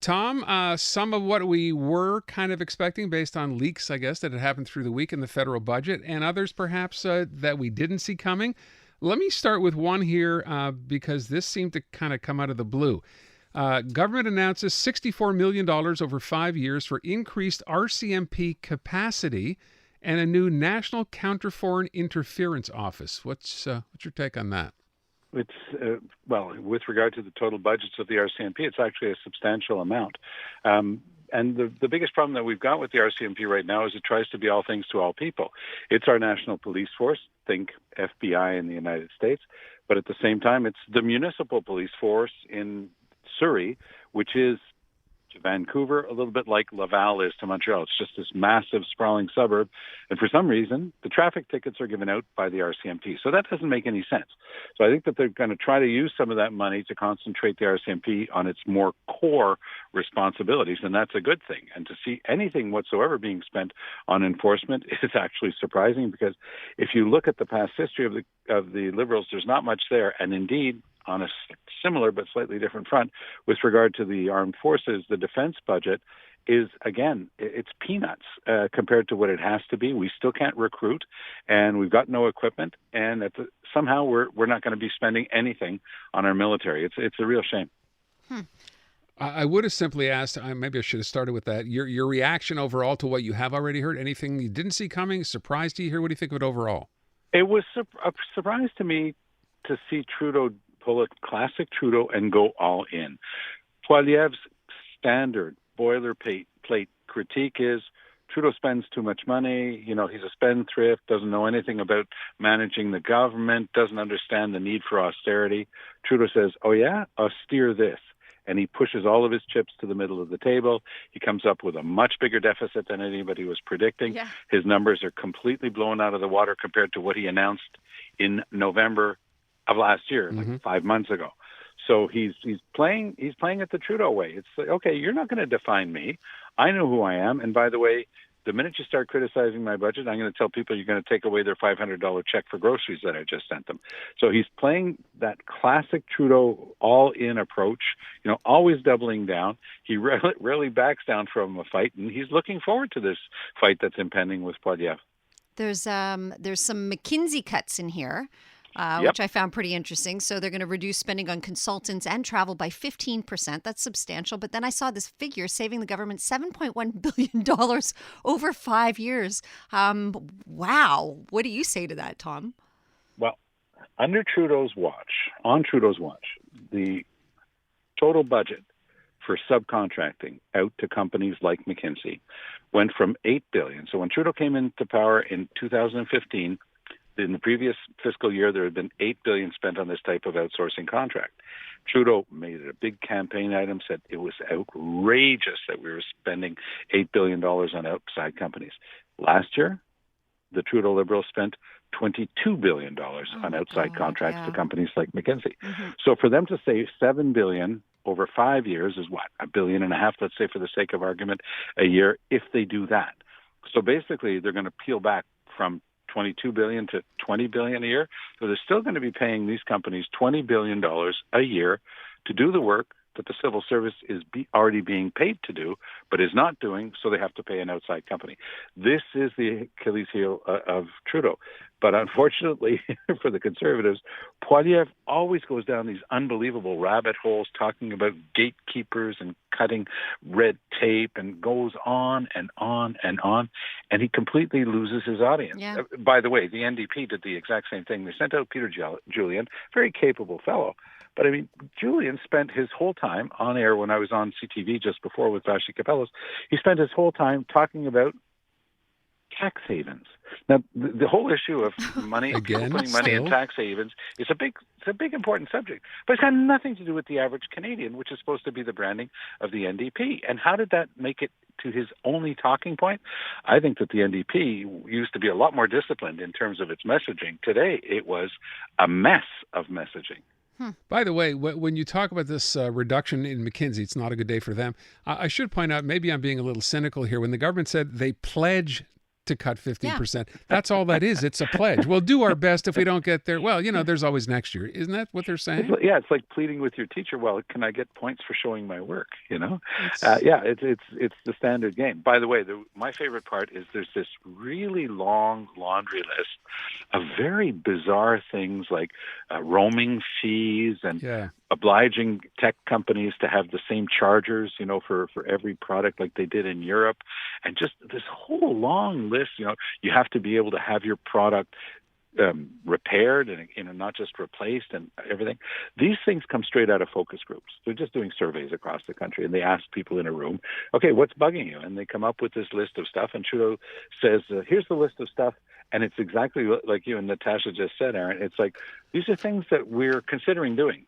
Tom, some of what we were kind of expecting based on leaks, I guess, that had happened through the week in the federal budget, and others perhaps that we didn't see coming. Let me start with one here because this seemed to kind of come out of the blue. Government announces $64 million over 5 years for increased RCMP capacity and a new National Counter-Foreign Interference Office. What's your take on that? It's, well, with regard to the total budgets of the RCMP, it's actually a substantial amount. And the biggest problem that we've got with the RCMP right now is it tries to be all things to all people. It's our national police force, think FBI in the United States, but at the same time, it's the municipal police force in Surrey, which is to Vancouver, a little bit like Laval is to Montreal. It's just this massive, sprawling suburb. And for some reason, the traffic tickets are given out by the RCMP. So that doesn't make any sense. So I think that they're going to try to use some of that money to concentrate the RCMP on its more core responsibilities, and that's a good thing. And to see anything whatsoever being spent on enforcement is actually surprising, because if you look at the past history of the Liberals, there's not much there. And indeed, on a similar but slightly different front, with regard to the armed forces, the defense budget is, again, it's peanuts compared to what it has to be. We still can't recruit, and we've got no equipment, and somehow we're not going to be spending anything on our military. It's a real shame. I would have simply asked, maybe I should have started with that, your reaction overall to what you have already heard. Anything you didn't see coming, surprised you here? What do you think of it overall? It was a surprise to me to see Trudeau pull a classic Trudeau and go all in. Poilievre's standard boilerplate critique is Trudeau spends too much money. You know, he's a spendthrift, doesn't know anything about managing the government, doesn't understand the need for austerity. Trudeau says, oh yeah, austere this. And he pushes all of his chips to the middle of the table. He comes up with a much bigger deficit than anybody was predicting. Yeah. His numbers are completely blown out of the water compared to what he announced in November of last year, like 5 months ago. So he's playing it the Trudeau way. It's like, okay, you're not going to define me. I know who I am. And by the way, the minute you start criticizing my budget, I'm going to tell people you're going to take away their $500 check for groceries that I just sent them. So he's playing that classic Trudeau all-in approach, you know, always doubling down. He rarely backs down from a fight, and he's looking forward to this fight that's impending with Poilievre. There's some McKinsey cuts in here. Which I found pretty interesting. So they're going to reduce spending on consultants and travel by 15%. That's substantial. But then I saw this figure saving the government $7.1 billion over 5 years. Wow. What do you say to that, Tom? Well, on Trudeau's watch, the total budget for subcontracting out to companies like McKinsey went from $8 billion. So when Trudeau came into power in 2015, in the previous fiscal year, there had been $8 billion spent on this type of outsourcing contract. Trudeau made it a big campaign item, said it was outrageous that we were spending $8 billion on outside companies. Last year, the Trudeau Liberals spent $22 billion on outside contracts to companies like McKinsey. So for them to save $7 billion over 5 years is what? $1.5 billion, let's say, for the sake of argument, a year, if they do that. So basically, they're going to peel back from $22 billion to $20 billion a year. So they're still going to be paying these companies $20 billion a year to do the work that the civil service is already being paid to do, but is not doing, so they have to pay an outside company. This is the Achilles heel of Trudeau. But unfortunately for the Conservatives, Poilievre always goes down these unbelievable rabbit holes talking about gatekeepers and cutting red tape and goes on and on and on, and he completely loses his audience. Yeah. By the way, the NDP did the exact same thing. They sent out Peter Julian, very capable fellow. But I mean, Julian spent his whole time on air when I was on CTV just before with Vashi Capellas. He spent his whole time talking about tax havens. Now, the whole issue of money, putting money in tax havens, is a big important subject. But it's got nothing to do with the average Canadian, which is supposed to be the branding of the NDP. And how did that make it to his only talking point? I think that the NDP used to be a lot more disciplined in terms of its messaging. Today, it was a mess of messaging. By the way, when you talk about this reduction in McKinsey, it's not a good day for them. I should point out, maybe I'm being a little cynical here. When the government said they pledge to cut 15%. That's all that is. It's a pledge. We'll do our best. If we don't get there, well, there's always next year. Isn't that what they're saying? It's like pleading with your teacher. Well, can I get points for showing my work? It's the standard game. By the way, my favorite part is there's this really long laundry list of very bizarre things like roaming fees and obliging tech companies to have the same chargers, for every product like they did in Europe. And just this whole long list, you have to be able to have your product repaired and not just replaced and everything. These things come straight out of focus groups. They're just doing surveys across the country, and they ask people in a room, okay, what's bugging you? And they come up with this list of stuff, and Trudeau says, here's the list of stuff, and it's exactly like you and Natasha just said, Aaron. It's like, these are things that we're considering doing.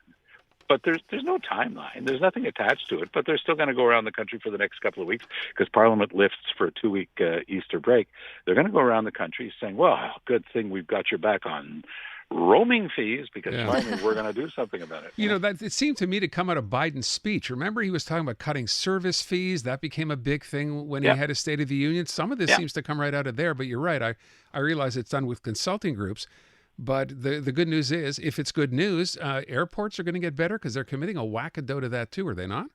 But there's no timeline. There's nothing attached to it. But they're still going to go around the country for the next couple of weeks because Parliament lifts for a 2-week Easter break. They're going to go around the country saying, well, good thing we've got your back on roaming fees because finally we're going to do something about it. That it seemed to me to come out of Biden's speech. Remember, he was talking about cutting service fees. That became a big thing when he had a State of the Union. Some of this seems to come right out of there. But you're right. I realize it's done with consulting groups. But the good news is, if it's good news, airports are going to get better because they're committing a wackadoodle to that too, are they not?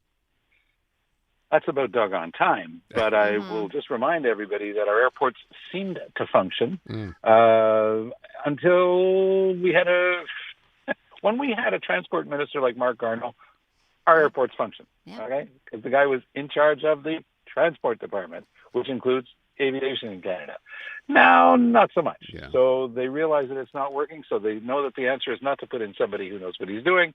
That's about doggone time. But I will just remind everybody that our airports seemed to function until when we had a transport minister like Mark Garneau, our airports functioned, okay? Because the guy was in charge of the transport department, which includes aviation in Canada. Now, not so much. Yeah. So they realize that it's not working, so they know that the answer is not to put in somebody who knows what he's doing,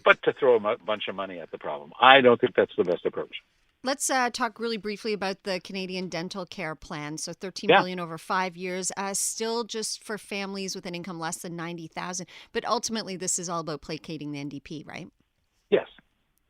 but to throw a bunch of money at the problem. I don't think that's the best approach. Let's talk really briefly about the Canadian Dental Care Plan. So $13 billion over 5 years, still just for families with an income less than $90,000. But ultimately, this is all about placating the NDP, right? Yes,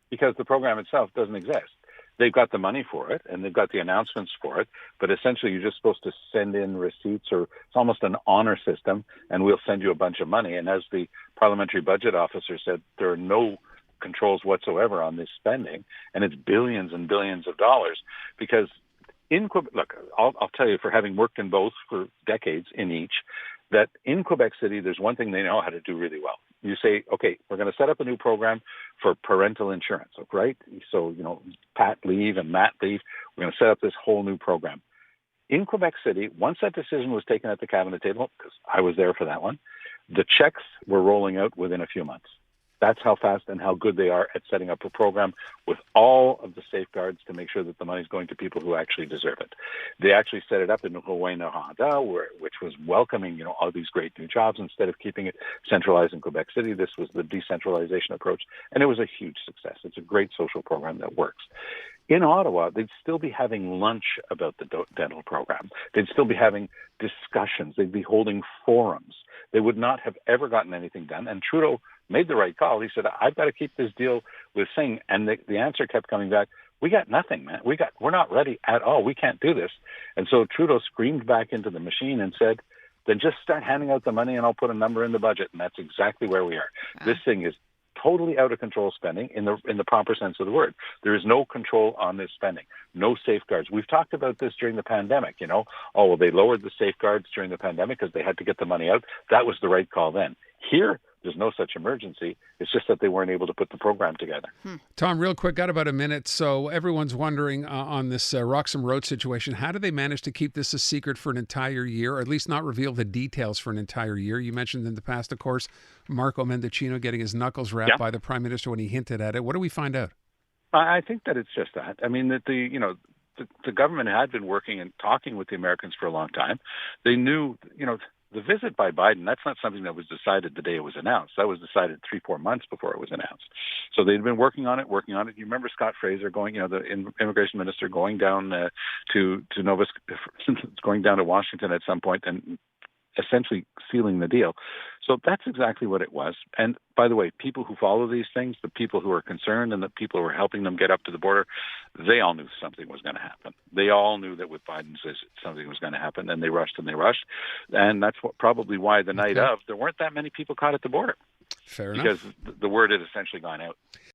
because the program itself doesn't exist. They've got the money for it, and they've got the announcements for it, but essentially you're just supposed to send in receipts, or it's almost an honor system, and we'll send you a bunch of money. And as the parliamentary budget officer said, there are no controls whatsoever on this spending, and it's billions and billions of dollars. Because in Quebec, look, I'll tell you, for having worked in both for decades in each, that in Quebec City, there's one thing they know how to do really well. You say, okay, we're going to set up a new program for parental insurance, right? So, pat leave and mat leave. We're going to set up this whole new program. In Quebec City, once that decision was taken at the cabinet table, because I was there for that one, the checks were rolling out within a few months. That's how fast and how good they are at setting up a program with all of the safeguards to make sure that the money is going to people who actually deserve it. They actually set it up in Rouen-Noranda, which was welcoming, all these great new jobs. Instead of keeping it centralized in Quebec City, this was the decentralization approach, and it was a huge success. It's a great social program that works. In Ottawa, they'd still be having lunch about the dental program. They'd still be having discussions. They'd be holding forums. They would not have ever gotten anything done. And Trudeau made the right call. He said, I've got to keep this deal with Singh. And the answer kept coming back, we got nothing, man. We're not ready at all. We can't do this. And so Trudeau screamed back into the machine and said, then just start handing out the money and I'll put a number in the budget. And that's exactly where we are. Wow. This thing is totally out of control spending in the proper sense of the word. There is no control on this spending, no safeguards. We've talked about this during the pandemic, they lowered the safeguards during the pandemic because they had to get the money out. That was the right call then. Here, there's no such emergency. It's just that they weren't able to put the program together. Tom, real quick, got about a minute. So everyone's wondering on this Roxham Road situation, how do they manage to keep this a secret for an entire year, or at least not reveal the details for an entire year? You mentioned in the past, of course, Marco Mendicino getting his knuckles rapped by the Prime Minister when he hinted at it. What do we find out? I think that it's just that. I mean, that the government had been working and talking with the Americans for a long time. They knew, the visit by Biden, that's not something that was decided the day it was announced. That was decided 3-4 months before it was announced. So they'd been working on it. You remember Scott Fraser going, the immigration minister going down to going down to Washington at some point and essentially sealing the deal. So that's exactly what it was. And by the way, people who follow these things, the people who are concerned and the people who are helping them get up to the border, they all knew something was going to happen. They all knew that with Biden's visit, something was going to happen, and they rushed and they rushed. And that's probably why the night of, there weren't that many people caught at the border. Fair enough. Because the word had essentially gone out.